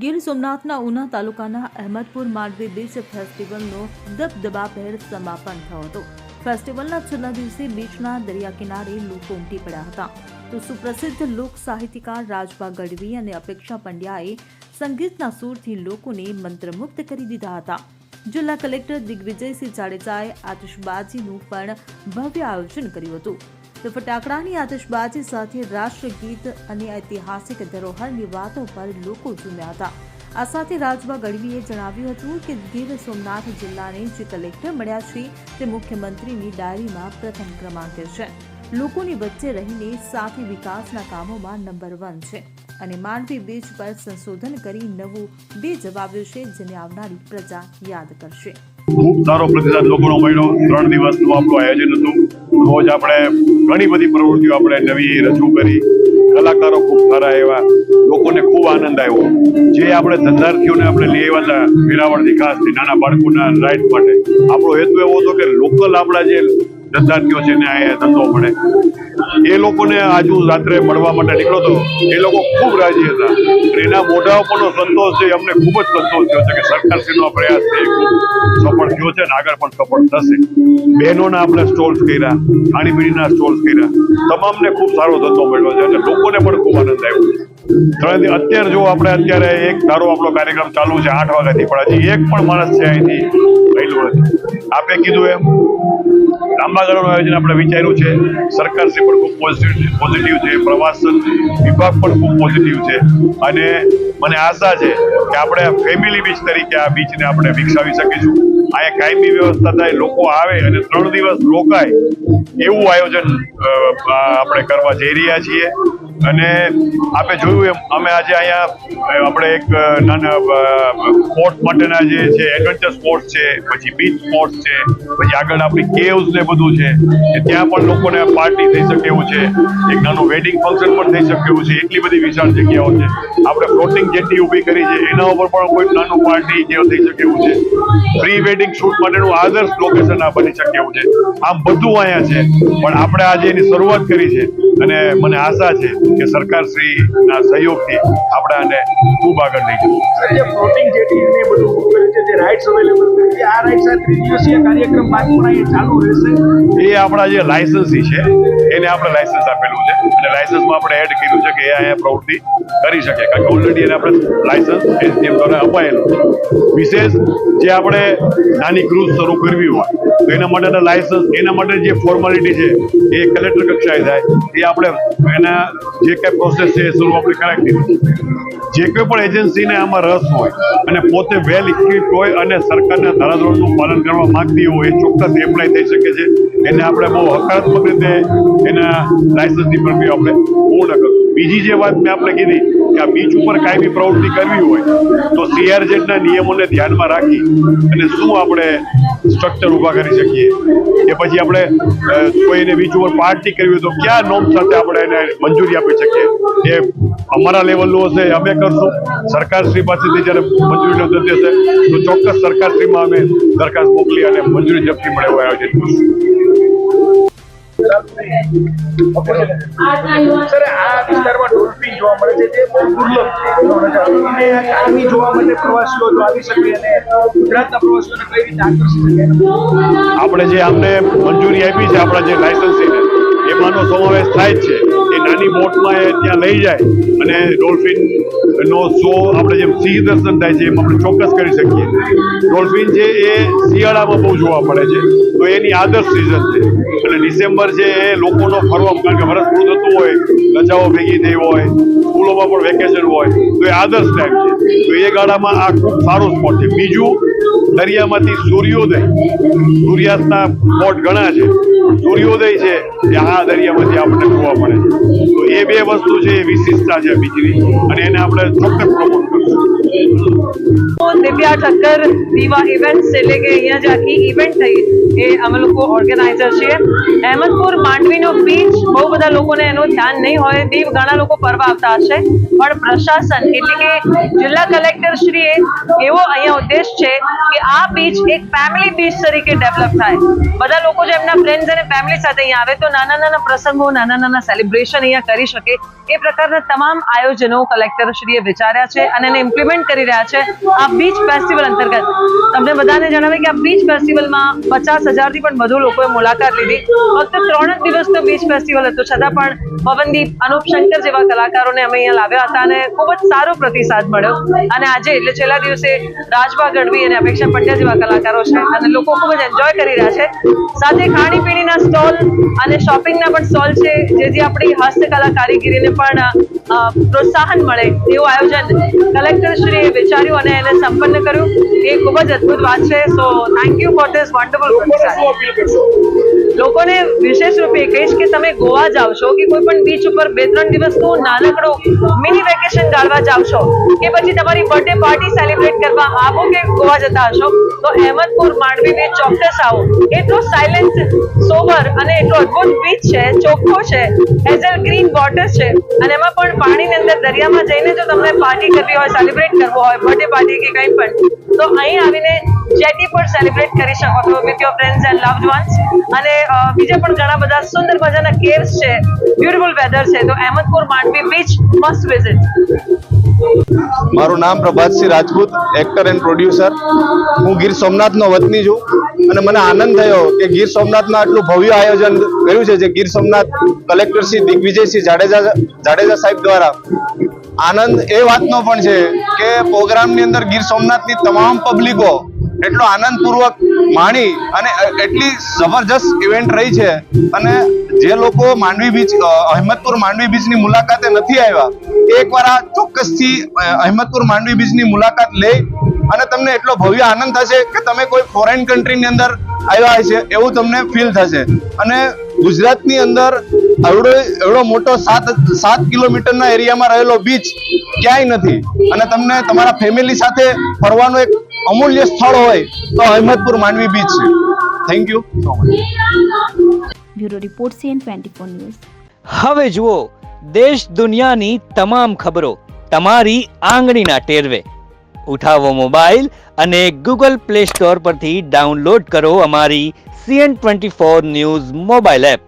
ગીર સોમનાથના ઉના તાલુકાના અહેમદપુર માંડવી બીચ ફેસ્ટિવલનો દબદબાભેર સમાપન થયો હતો। ફેસ્ટિવલના છેલ્લા દિવસે બીચના દરિયા કિનારે લોકો ઉમટી પડ્યા હતા તો સુપ્રસિદ્ધ લોક સાહિત્યકાર રાજભા ગઢવી અને અપેક્ષા પંડ્યાએ સંગીતના સૂરથી લોકોને મંત્રમુગ્ધ કરી દીધા હતા। જિલ્લા કલેક્ટર દિગ્વિજયસિંહ જાડેજાએ આતિશબાજીનું પણ ભવ્ય આયોજન કર્યું હતું। તો ફટાકડાની આતિશબાજી સાથે રાષ્ટ્રગીત અને ઐતિહાસિક ધરોહરની વાતો પર લોકો ઝૂમ્યા હતા। આ સાથે રાજભા ગઢવીએ જણાવ્યું હતું કે ગીર સોમનાથ જિલ્લાને જે કલેક્ટર મળ્યા છે તે મુખ્યમંત્રીની ડાયરીમાં પ્રથમ ક્રમાંકે છે। લોકોની વચ્ચે રહીને સાથે વિકાસના કામોમાં નંબર 1 છે અને માંડવી બીચ પર સંશોધન કરી નવું બીજ વાવ્યું છે જેને આવનારી પ્રજા યાદ કરશે। ખૂબ સારો પ્રતિસાદ લોકોનો મળ્યો। 3 દિવસનું આપણું આયોજન હતું। રોજ આપણે ઘણી બધી પ્રવૃત્તિઓ આપણે નવી રજૂ કરી। કલાકારો ખૂબ સારા એવા, લોકોને ખૂબ આનંદ આવ્યો। જે આપણે ધંધાર્થીઓને આપણે લઈ આવ્યા હતા વેરાવળથી, ખાસ નાના બાળકોના રાઇડ માટે, આપણો હેતુ એવો હતો કે લોકલ આપણા જે ધંધાર્થીઓ છે ને અહીંયા ધંધો મળે। એ લોકોને આજુ રાત્રે મળવા માટે નીકળો તો એ લોકો ખૂબ રાજી હતા અને એના મોઢા ઉપરનો સંતોષ છે, અમને ખૂબ જ સંતોષ થયો છે કે સરકારશ્રીનો પ્રયાસ છે ખૂબ સફળ થયો છે અને આગળ પણ સફળ થશે। બહેનોના આપણે સ્ટોલ્સ કર્યા, ખાણીપીણીના સ્ટોલ્સ કર્યા, તમામને ખૂબ સારો ધંધો મળ્યો છે અને લોકોને પણ ખૂબ આનંદ આવ્યો। અત્યારે જો આપણે અત્યારે એક ધારો આપણો કાર્યક્રમ ચાલુ છે 8 વાગ્યાથી, પણ હજી એક પણ માણસ છે અહીંથી ગયેલું નથી। આપે કીધું એમ લાંબા ગાળાનું આયોજન આપણે વિચાર્યું છે। સરકારશ્રી પણ ખૂબ પોઝિટિવ છે, પ્રવાસન વિભાગ પણ ખૂબ પોઝિટિવ છે અને મને આશા છે કે આપણે ફેમિલી બીચ તરીકે આ બીચને આપણે વિકસાવી શકીશું। અહીંયા કાયમી વ્યવસ્થા થાય, લોકો આવે અને 3 દિવસ રોકાય એવું આયોજન આપણે કરવા જઈ રહ્યા છીએ। અને આપણે જોયું એમ અમે આજે અહીંયા આપણે એક નાના સ્પોર્ટ્સ માટેના જે છે એડવેન્ચર સ્પોર્ટ્સ છે, પછી બીચ સ્પોર્ટ્સ છે, પછી આગળ આપણી કેવ્સ ને બધું છે કે ત્યાં પણ લોકોને પાર્ટી થઈ શકે એવું છે। એક નાનું વેડિંગ ફંક્શન પણ થઈ શકે એવું છે। એટલી બધી વિશાળ જગ્યાઓ છે। આપણે ફ્લોટિંગ જેટી ઊભી કરી છે, એના ઉપર પણ કોઈ નાનું પાર્ટી જેવું થઈ શકે એવું છે। પ્રી વેડિંગ શૂટ માટેનું આદર્શ લોકેશન આ બની શકે એવું છે। આમ બધું અહીંયા છે, પણ આપણે આજે એની શરૂઆત કરી છે અને મને આશા છે કે સરકારશ્રીના સહયોગથી આપણે આને ખૂબ આગળ લઈ જઈશું। જે ફ્લોટિંગ જેટી ને બધું કર્યું છે, જે રાઇડ્સ અવેલેબલ છે, આ રાઇડ્સ આ ત્રિદિવસીય કાર્યક્રમ બાદ પણ અહીંયા ચાલુ રહેશે। એ આપણા જે લાયસન્સી છે એને આપણે લાયસન્સ આપેલું છે અને લાયસન્સમાં આપણે એડ કર્યું છે કે એ અહીંયા પ્રવૃત્તિ કરી શકે, કારણ કે ઓલરેડી એને આપણે લાયસન્સ એસડીએમ દ્વારા અપાયેલું છે। વિશેષ જે આપણે નાની ક્રૂઝ શરૂ કરવી હોય તો એના માટેના લાયસન્સ, એના માટે જે ફોર્માલિટી છે એ કલેક્ટર કક્ષાએ થાય, એ આપણે એના જે કંઈ પ્રોસેસ છે એ શરૂ આપણે કરાવી દીધી। જે કોઈ પણ એજન્સીને આમાં રસ હોય અને પોતે વેલ ઇક્વિપ્ડ હોય અને સરકારના ધારાધોરણનું પાલન કરવા માંગતી હોય એ ચોક્કસ એપ્લાય થઈ શકે છે। એને આપણે બહુ હકારાત્મક રીતે એના લાયસન્સની પ્રક્રિયા આપણે પૂર્ણ કરશું। બીજી જે વાત મેં આપણે કીધી કે આ બીચ ઉપર કાયમી પ્રવૃત્તિ કરવી હોય તો CRZ ના નિયમોને ધ્યાનમાં રાખી અને શું આપણે સ્ટ્રક્ચર ઊભા કરી શકીએ, કે પછી આપણે કોઈને બીચ ઉપર પાર્ટી કરવી હોય તો કયા નોર્મ સાથે આપણે એને મંજૂરી આપી શકીએ, એ અમારા લેવલનું હશે અમે કરશું। સરકારશ્રી પાસેથી જ્યારે મંજૂરીનો દર્જ હશે તો ચોક્કસ સરકારશ્રીમાં અમે દરખાસ્ત મોકલી અને મંજૂરી ઝડપી મળે એવું આયોજન કરશું। સર, આ વિસ્તારમાં ડોલ્ફિન જોવા મળે છે, જે બહુ દુર્લભ છે અને કાયમી જોવા માટે પ્રવાસીઓ જો આવી શકે અને ગુજરાતના પ્રવાસીઓને કઈ રીતે આકર્ષી શકે? આપણે જે અમને મંજૂરી આપી છે આપણા જે લાયસન્સીને, એમાંનો સમાવેશ થાય જ છે। એ નાની બોટમાં એ ત્યાં લઈ જાય અને ડોલ્ફિનનો શો આપણે જેમ સિંહ દર્શન થાય છે એમ આપણે ચોક્કસ કરી શકીએ। ડોલ્ફિન છે એ શિયાળામાં બહુ જોવા મળે છે તો એની આદર્શ સિઝન છે અને ડિસેમ્બર છે એ લોકોનો ફરવા, કારણ કે વરસ પૂરું થતું હોય, રજાઓ ભેગી થઈ હોય, સ્કૂલોમાં પણ વેકેશન હોય તો એ આદર્શ ટાઈમ છે। તો એ ગાળામાં આ ખૂબ સારો સ્પોટ છે। બીજું, દરિયામાંથી સૂર્યોદય, સૂર્યાસ્તના સ્પોટ ઘણા છે, સૂર્યોદય છે એ આ દરિયામાંથી આપણને જોવા મળે છે। તો એ બે વસ્તુ છે એ વિશિષ્ટતા છે બીજની અને એને આપણે ચોક્કસ પ્રમોટ કરશું। દિવ્યા ઠક્કર દીવા ઇવેન્ટ્સ એટલે કે અહીંયા જે આખી ઇવેન્ટ થઈ એ અમે લોકો ઓર્ગેનાઇઝર છીએ। અહેમદપુર માંડવીનો બીચ બહુ બધા લોકોને એનું ધ્યાન નહીં હોય, દીવ ઘણા લોકો ફરવા આવતા હશે, પણ પ્રશાસન એટલે કે જિલ્લા કલેક્ટર શ્રીએ એવો અહીંયા ઉદ્દેશ છે કે આ બીચ એક ફેમિલી બીચ તરીકે ડેવલપ થાય। બધા લોકો જો એમના ફ્રેન્ડ્સ અને ફેમિલી સાથે અહીંયા આવે તો નાના નાના પ્રસંગો, નાના નાના સેલિબ્રેશન અહીંયા કરી શકે એ પ્રકારના તમામ આયોજનો કલેક્ટર શ્રીએ વિચાર્યા છે અને એને ઇમ્પ્લિમેન્ટ આયોજન કરી રહ્યા છે આ બીચ ફેસ્ટિવલ અંતર્ગત. તમને બધાને જણાવે કે આ બીચ ફેસ્ટિવલમાં 50,000 થી પણ વધુ લોકોએ મુલાકાત લીધી. ફક્ત 3 જ દિવસનો બીચ ફેસ્ટિવલ હતો, છતાં પણ પવનદીપ, અનુપ શંકર જેવા કલાકારોને અમે અહીંયા લાવ્યા હતા અને ખૂબ જ સારો પ્રતિસાદ મળ્યો. અને આજે એટલે છેલ્લા દિવસે રાજભા ગઢવી અને અપેક્ષા પંડ્યા જેવા કલાકારો છે અને લોકો ખૂબ જ એન્જોય કરી રહ્યા છે. સાથે ખાણીપીણીના સ્ટોલ અને શોપિંગના પણ સ્ટોલ છે, જેથી આપણી હસ્તકલા કારીગીરીને પણ પ્રોત્સાહન મળે એવું આયોજન કલેક્ટરશ્રીએ વિચાર્યું અને એને સંપન્ન કર્યું. એ ખૂબ જ અદ્ભુત વાત છે. So thank you for this wonderful પ્રતિસાદ. લોકોને વિશેષ રૂપે કહીશ કે તમે ગોવા જાઓ છો કે કોઈ પણ બીચ ઉપર 2-3 દિવસનું નાનકડું મિની વેકેશન ગાળવા જાઓ છો કે પછી તમારી બર્થડે પાર્ટી સેલિબ્રેટ કરવા આવો કે ગોવા જતા હશો, તો અહેમદપુર માંડવી બીચ ચોક્કસ આવો. એટલો સાયલેન્ટ, સોબર અને એટલો અદ્ભુત બીચ છે, ચોખ્ખો છે, હેઝલ ગ્રીન વોટર છે અને એમાં પણ પાણીની અંદર દરિયામાં જઈને જો તમને પાર્ટી કરવી હોય, સેલિબ્રેટ કરવો હોય, બર્થડે પાર્ટી કે કંઈ પણ, તો અહીં આવીને જેટી પર સેલિબ્રેટ કરી શકો છો with your friends and loved once. અને બીજા પણ ઘણા બધા સુંદર મજાના કેવ્સ છે, બ્યુટીફુલ વેધર છે, તો Ahmedpur Mandvi beach must visit. મારું નામ Prabhatsinh Rajput, actor and producer. હું ગીર સોમનાથનો વતની છું અને મને આનંદ થયો કે ગીર સોમનાથમાં આટલું ભવ્ય આયોજન કર્યું છે, જે ગીર સોમનાથ કલેક્ટર શ્રી દિગ્વિજયસિંહ જાડેજા સાહેબ દ્વારા. આનંદ એ વાતનો પણ છે કે પ્રોગ્રામની અંદર ગીર સોમનાથની તમામ પબ્લિકો એટલો આનંદપૂર્વક માણી અને એટલી જબરજસ્ત ઇવેન્ટ રહી છે. અને જે લોકો માંડવી બીચ, અહેમદપુર માંડવી બીચની મુલાકાતે નથી આવ્યા, એકવાર આ ચોક્કસથી અહેમદપુર માંડવી બીચની મુલાકાત લે અને તમને એટલો ભવ્ય આનંદ થશે કે તમે કોઈ ફોરેન કન્ટ્રીની અંદર આવ્યા છે એવું તમને ફીલ થશે. અને ગુજરાતની અંદર એવડો મોટો 7 કિલોમીટરના એરિયામાં રહેલો બીચ ક્યાંય નથી અને તમને તમારા ફેમિલી સાથે ફરવાનું એક અમૂલ્ય સ્થળ હોય તો અહેમદપુર માંડવી બીચ છે. Thank you so much. Bureau report CN24 news. હવે જુઓ દેશ દુનિયાની તમામ ખબરો તમારી આંગળીના ટેરવે. ઉઠાવો મોબાઈલ અને Google Play Store પરથી ડાઉનલોડ કરો અમારી CN24 ન્યૂઝ મોબાઈલ એપ.